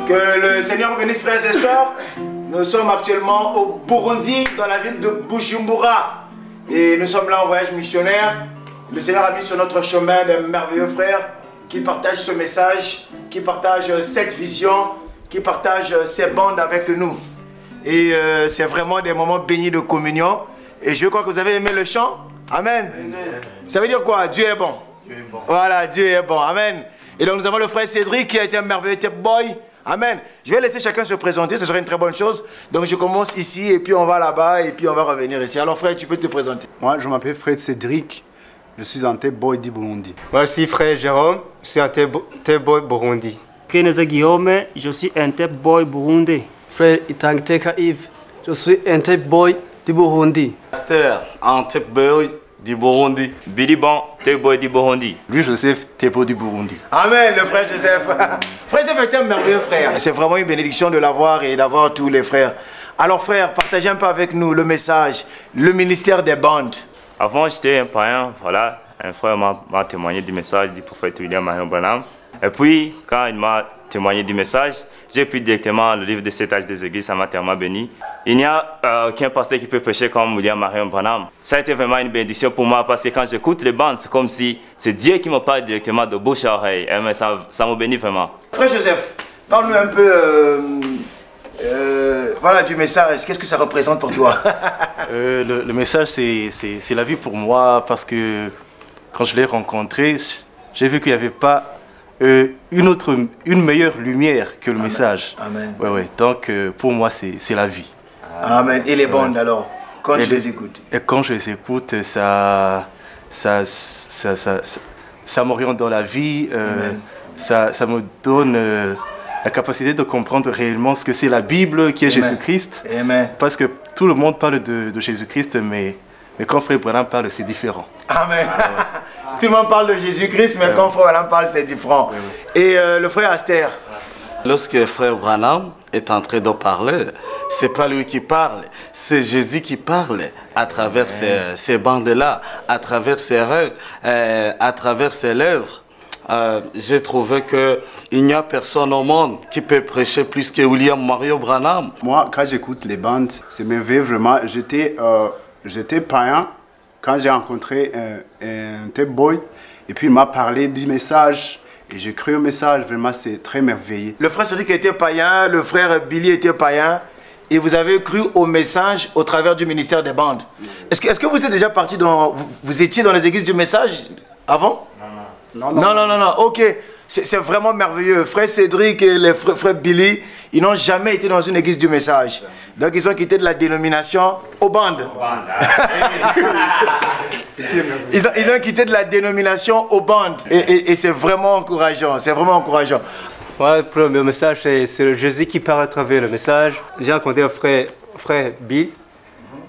Que le Seigneur bénisse, frères et sœurs. Nous sommes actuellement au Burundi, dans la ville de Bujumbura. Et nous sommes là en voyage missionnaire. Le Seigneur a mis sur notre chemin des merveilleux frères qui partagent ce message, qui partagent cette vision, qui partagent ces bandes avec nous. Et c'est vraiment des moments bénis de communion. Et je crois que vous avez aimé le chant. Amen. Amen. Ça veut dire quoi? Dieu est bon. Dieu est bon. Voilà, Dieu est bon. Amen. Et donc nous avons le frère Cédric qui a été un merveilleux tape boy. Amen. Je vais laisser chacun se présenter, ce serait une très bonne chose. Donc je commence ici et puis on va là-bas et puis on va revenir ici. Alors frère, tu peux te présenter. Moi, je m'appelle frère Cédric. Je suis un tape boy du Burundi. Moi, je suis frère Jérôme. Je suis un tape boy Burundi. Keneza Guillaume, je suis un tape boy burundais. Frère Itangteka Yves, je suis un tape boy du Burundi. Esther, un tape boy du Burundi. Billy Bon, tape boy du Burundi. Lui, Joseph, tape boy du Burundi. Amen, le frère Joseph. Frère Joseph est un merveilleux frère. C'est vraiment une bénédiction de l'avoir et d'avoir tous les frères. Alors frère, partagez un peu avec nous le message, le ministère des bandes. Avant, j'étais un païen, voilà. Un frère m'a témoigné du message du prophète William Marion Branham. Et puis, quand il m'a témoigné du message, j'ai pris directement le livre de 7 âges des églises, ça m'a tellement béni. Il n'y a aucun pasteur qui peut prêcher comme William Marion Branham. Ça a été vraiment une bénédiction pour moi parce que quand j'écoute les bandes, c'est comme si c'est Dieu qui me parle directement de bouche à oreille. Et ça me bénit vraiment. Frère Joseph, parle-nous un peu voilà, du message. Qu'est-ce que ça représente pour toi? Le message, c'est la vie pour moi parce que quand je l'ai rencontré, j'ai vu qu'il n'y avait pas une meilleure lumière que le message. Amen. Ouais, ouais. Donc, pour moi, c'est la vie. Amen. Et les bandes, alors, quand je les écoute? Et quand je les écoute, ça m'oriente dans la vie. Ça me donne la capacité de comprendre réellement ce que c'est la Bible, qui est Jésus-Christ. Parce que tout le monde parle de Jésus-Christ, mais quand Frère Branham parle, c'est différent. Amen. Tout le monde parle de Jésus-Christ, mais quand Frère Branham parle, c'est différent. Et le frère Esther? Lorsque Frère Branham est en train de parler, c'est pas lui qui parle, c'est Jésus qui parle à travers ces bandes-là, à travers ses rêves, à travers ses lèvres. J'ai trouvé qu'il n'y a personne au monde qui peut prêcher plus que William Marion Branham. Moi, quand j'écoute les bandes, c'est merveilleux vraiment. J'étais païen quand j'ai rencontré un tape boy et puis il m'a parlé du message et j'ai cru au message. Vraiment, c'est très merveilleux. Le frère Cédric était païen, le frère Billy était païen et vous avez cru au message au travers du ministère des bandes. Est-ce que vous êtes déjà parti dans... Vous étiez dans les églises du message avant? Non. Ok. C'est vraiment merveilleux. Frère Cédric et les frères Billy, ils n'ont jamais été dans une église du message. Donc ils ont quitté de la dénomination aux bandes. Ils ont quitté de la dénomination aux bandes. Et c'est vraiment encourageant. C'est vraiment encourageant. Ouais, pour le message, c'est Jésus qui parle à travers le message. J'ai rencontré le frère Bill.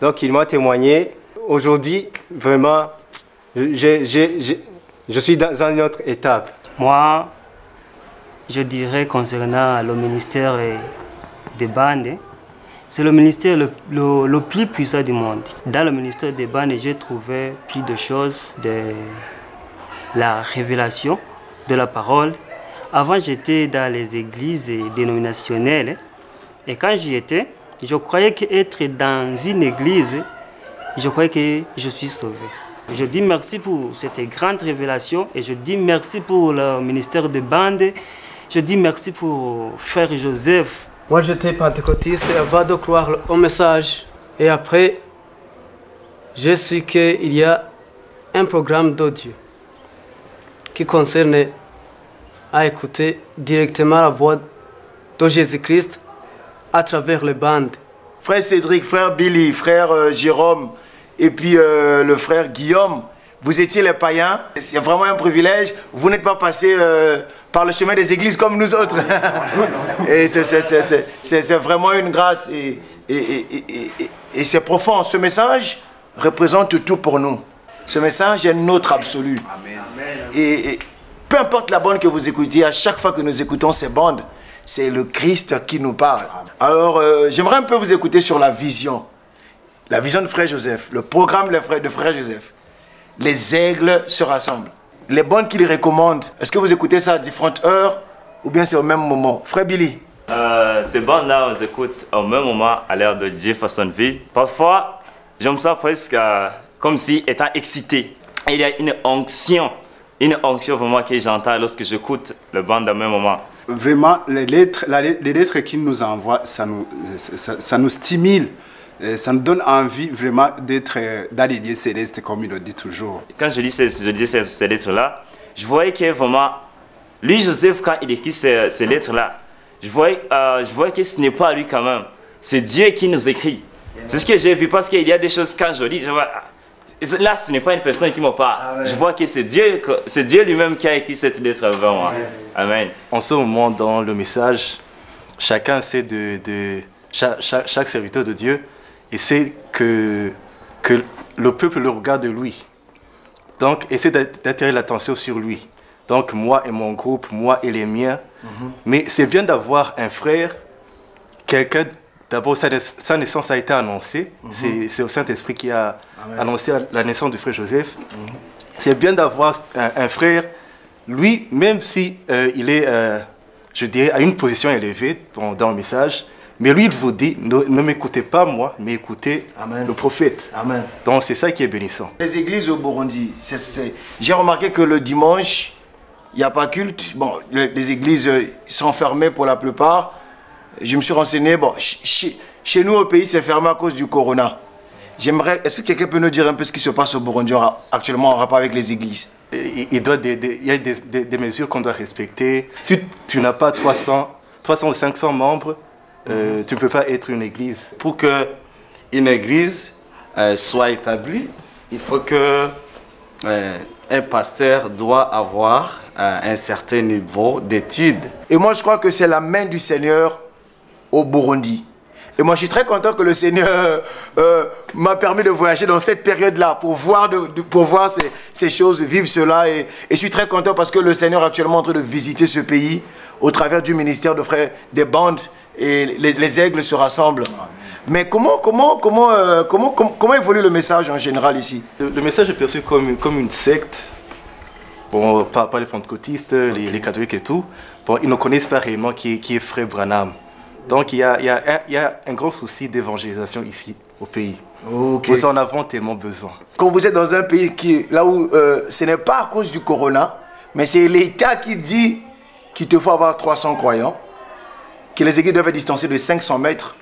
Donc il m'a témoigné. Aujourd'hui, vraiment, je suis dans une autre étape. Moi, je dirais concernant le ministère des bandes, c'est le ministère le plus puissant du monde. Dans le ministère des bandes, j'ai trouvé plus de choses, de la révélation de la parole. Avant, j'étais dans les églises dénominationnelles et quand j'y étais, je croyais qu'être dans une église, je croyais que je suis sauvé. Je dis merci pour cette grande révélation et je dis merci pour le ministère de bande. Je dis merci pour Frère Joseph. Moi j'étais pentecôtiste avant de croire au message. Et après, j'ai su qu'il y a un programme d'audio qui concerne à écouter directement la voix de Jésus-Christ à travers les bandes. Frère Cédric, frère Billy, frère Jérôme et puis le frère Guillaume, vous étiez les païens. C'est vraiment un privilège. Vous n'êtes pas passé par le chemin des églises comme nous autres. Et c'est vraiment une grâce et c'est profond. Ce message représente tout pour nous. Ce message est notre absolu. Et peu importe la bande que vous écoutiez, à chaque fois que nous écoutons ces bandes, c'est le Christ qui nous parle. Alors, j'aimerais un peu vous écouter sur la vision. La vision de Frère Joseph, le programme de Frère Joseph. Les aigles se rassemblent. Les bandes qu'il recommande, est-ce que vous écoutez ça à différentes heures ou bien c'est au même moment? Frère Billy? Ces bandes-là, on les écoute au même moment à l'heure de Jeffersonville. Parfois, je me sens presque comme si étant excité. Et il y a une onction vraiment que j'entends lorsque j'écoute le band au même moment. Vraiment, les lettres qu'il nous envoie, ça nous stimule. Ça nous donne envie vraiment d'être dans les lieux célestes, comme il le dit toujours. Quand je dis ces lettres-là, je voyais que vraiment, lui, Joseph, quand il écrit ces lettres-là, je voyais que ce n'est pas lui quand même. C'est Dieu qui nous écrit. C'est ce que j'ai vu parce qu'il y a des choses, quand je lis, je vois, là, ce n'est pas une personne qui me parle. Je vois que c'est Dieu lui-même qui a écrit cette lettre vers moi. Amen. En ce moment, dans le message, chacun sait chaque serviteur de Dieu, et c'est que le peuple le regarde de lui. Donc, essaie d'attirer l'attention sur lui. Donc, moi et mon groupe, moi et les miens. Mais c'est bien d'avoir un frère, quelqu'un, d'abord, sa naissance a été annoncée. C'est le Saint-Esprit qui a annoncé la naissance du frère Joseph. C'est bien d'avoir un frère, lui, même si il est, je dirais, à une position élevée dans le message, mais lui, il vous dit, ne m'écoutez pas moi, mais écoutez le prophète. Amen. Donc c'est ça qui est bénissant. Les églises au Burundi, j'ai remarqué que le dimanche, il n'y a pas culte. Bon, les églises sont fermées pour la plupart. Je me suis renseigné, bon, chez nous au pays, c'est fermé à cause du corona. Est-ce que quelqu'un peut nous dire un peu ce qui se passe au Burundi actuellement en rapport avec les églises? Il y a des mesures qu'on doit respecter. Si tu n'as pas 300 ou 500 membres, tu ne peux pas être une église. Pour qu'une église soit établie, il faut que un pasteur doit avoir un certain niveau d'études. Et moi, je crois que c'est la main du Seigneur au Burundi. Et moi, je suis très content que le Seigneur m'a permis de voyager dans cette période-là pour voir ces choses, vivre cela. Et je suis très content parce que le Seigneur est actuellement en train de visiter ce pays au travers du ministère de frères des bandes. Et les aigles se rassemblent. Mais comment évolue le message en général ici? Le message est perçu comme une secte. Bon, par les pentecôtistes, les catholiques et tout. Bon, ils ne connaissent pas réellement qui est Frère Branham. Donc il y a un grand souci d'évangélisation ici, au pays. Okay. Nous en avons tellement besoin. Quand vous êtes dans un pays là où ce n'est pas à cause du corona, mais c'est l'État qui dit qu'il te faut avoir 300 croyants, que les églises doivent être distancées de 500 mètres,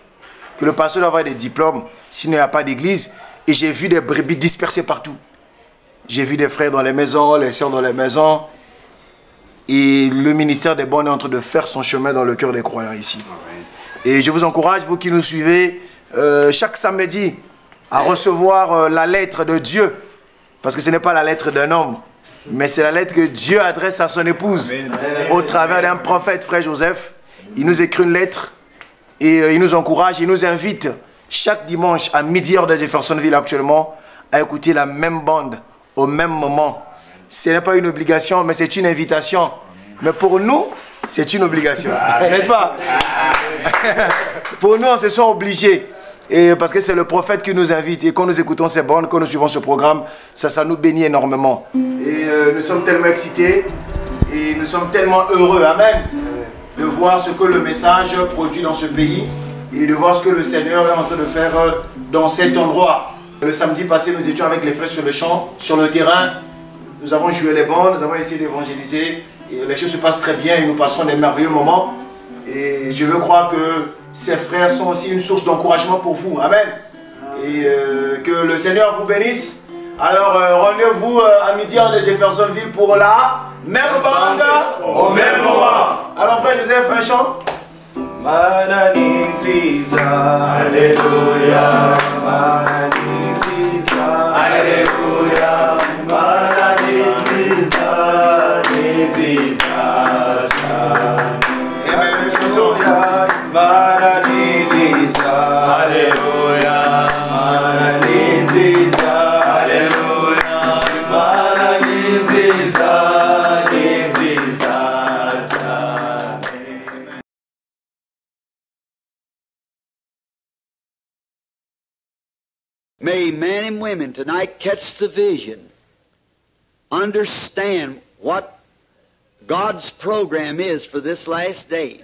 que le pasteur doit avoir des diplômes s'il n'y a pas d'église. Et j'ai vu des brebis dispersées partout. J'ai vu des frères dans les maisons, les sœurs dans les maisons. Et le ministère des Bonnes est en train de faire son chemin dans le cœur des croyants ici. Et je vous encourage, vous qui nous suivez, chaque samedi, à recevoir la lettre de Dieu. Parce que ce n'est pas la lettre d'un homme, mais c'est la lettre que Dieu adresse à son épouse. Au travers d'un prophète, Frère Joseph. Il nous écrit une lettre et il nous encourage, il nous invite chaque dimanche à midi heure de Jeffersonville actuellement à écouter la même bande au même moment. Ce n'est pas une obligation, mais c'est une invitation. Mais pour nous, c'est une obligation, n'est-ce pas? Pour nous, on se sent obligés. Et parce que c'est le prophète qui nous invite. Et quand nous écoutons ces bandes, quand nous suivons ce programme, ça nous bénit énormément. Et nous sommes tellement excités et nous sommes tellement heureux. Amen. De voir ce que le message produit dans ce pays et de voir ce que le Seigneur est en train de faire dans cet endroit. Le samedi passé, nous étions avec les frères sur le champ, sur le terrain. Nous avons joué les bandes, nous avons essayé d'évangéliser. Et les choses se passent très bien et nous passons des merveilleux moments. Et je veux croire que ces frères sont aussi une source d'encouragement pour vous. Amen. Et que le Seigneur vous bénisse. Alors, rendez-vous à midi de Jeffersonville pour la même bande au même moment. Alors, frère Joseph, un chant. Mananitiza, Alléluia, Mananitiza, Alléluia, Mananitiza, Nitiza, Amen, Mananitiza, Alléluia, Mananitiza, Alléluia, Mananitiza, Nitiza. May men and women tonight catch the vision, understand what God's program is for this last day.